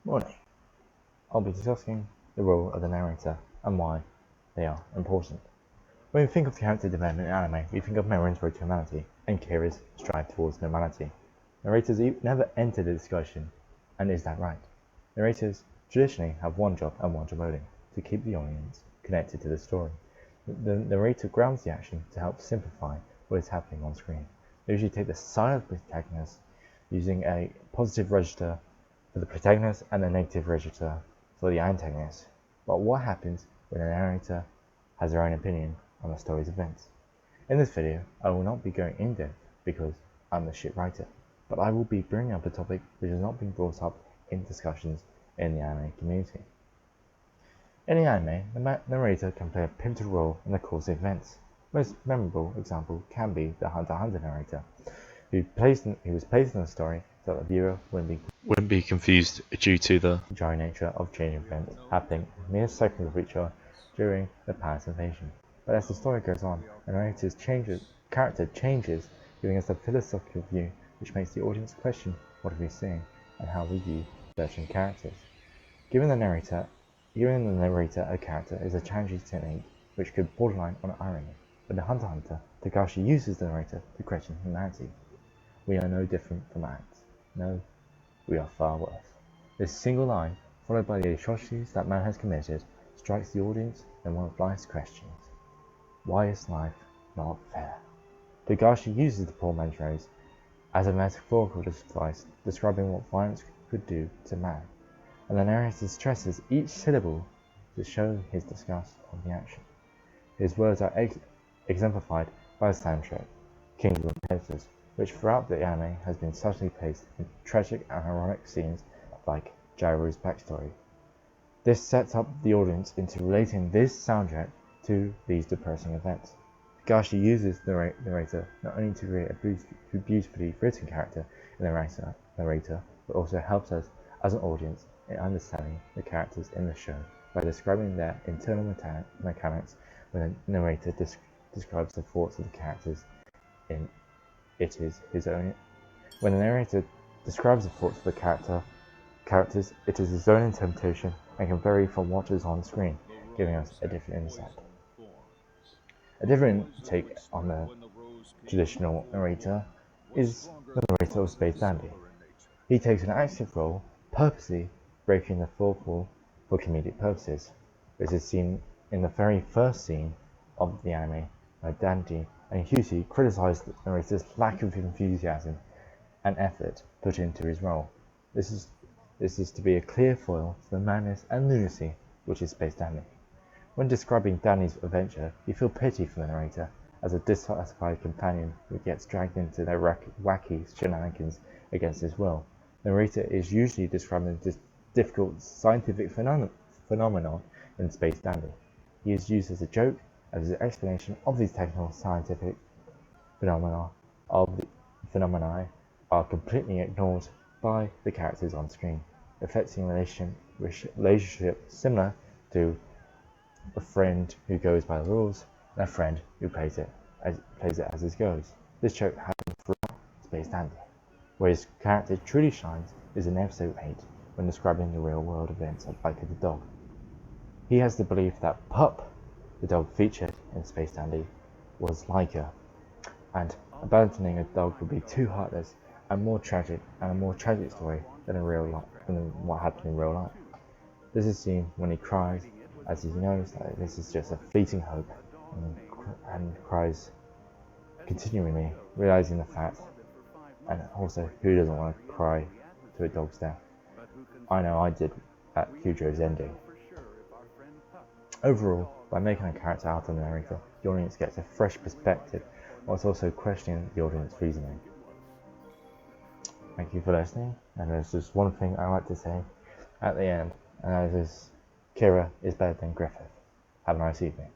Morning. I'll be discussing the role of the narrator and why they are important. When we think of character development in anime, we think of Merrin's road to humanity and Kira's strive towards normality. Narrators never enter the discussion, and is that right? Narrators traditionally have one job and one job only, to keep the audience connected to the story. The narrator grounds the action to help simplify what is happening on screen. They usually take the side of the protagonist, using a positive register for the protagonist and a negative register for the antagonist. But what happens when a narrator has their own opinion on the story's events? In this video, I will not be going in depth because I'm the shit writer, but I will be bringing up a topic which has not been brought up in discussions in the anime community. In the anime, the narrator can play a pivotal role in the course of events. Most memorable example can be the Hunter x Hunter narrator, who was placed in the story so that the viewer wouldn't be confused due to the jarring nature of changing events happening mere seconds of each other during the past invasion. But as the story goes on, the narrator's character changes, giving us a philosophical view which makes the audience question what are we seeing and how we view certain characters. Giving the narrator a character is a challenging technique which could borderline on irony. But in Hunter x Hunter, Togashi uses the narrator to question humanity. We are no different from ants. No, we are far worse. This single line, followed by the atrocities that man has committed, strikes the audience in one of life's questions. Why is life not fair? Togashi uses the poor man's phrase as a metaphorical device describing what violence could do to man, and the narrator stresses each syllable to show his disgust of the action. His words are exemplified by the soundtrack, Kingdom of Predators, which throughout the anime has been subtly placed in tragic and heroic scenes like Jairo's backstory. This sets up the audience into relating this soundtrack to these depressing events. Togashi uses the narrator not only to create a beautifully written character in the narrator, but also helps us as an audience in understanding the characters in the show by describing their internal mechanics when the narrator describes the thoughts of the characters in it is his own. When the narrator describes the thoughts of the characters, it is his own interpretation and can vary from what is on screen, giving us a different insight. A different take on the traditional narrator is the narrator of Space Dandy. He takes an active role, purposely breaking the fourth wall for comedic purposes. This is seen in the very first scene of the anime, where Dandy and Husey criticize the narrator's lack of enthusiasm and effort put into his role. This is to be a clear foil to the madness and lunacy which is Space Dandy. When describing Danny's adventure, you feel pity for the narrator as a dissatisfied companion who gets dragged into their wacky shenanigans against his will. The narrator is usually describing this difficult scientific phenomenon in Space Dandy. He is used as a joke, as an explanation of these technical scientific phenomena are completely ignored by the characters on screen, reflecting a relationship similar to a friend who goes by the rules and a friend who plays it as it goes. This joke happens throughout Space Dandy, where his character truly shines is in episode 8 when describing the real world events of Leica the dog. He has the belief that Pup, the dog featured in Space Dandy, was Leica, and abandoning a dog would be too heartless and a more tragic story than what happened in real life. This is seen when he cries, as he knows that this is just a fleeting hope, and cries continually, realizing the fact, and also who doesn't want to cry to a dog's death. I know I did at Cujo's ending. Overall, by making a character out of the narrator, the audience gets a fresh perspective, whilst also questioning the audience's reasoning. Thank you for listening, and there's just one thing I like to say at the end, and that is Kira is better than Griffith. Have a nice evening.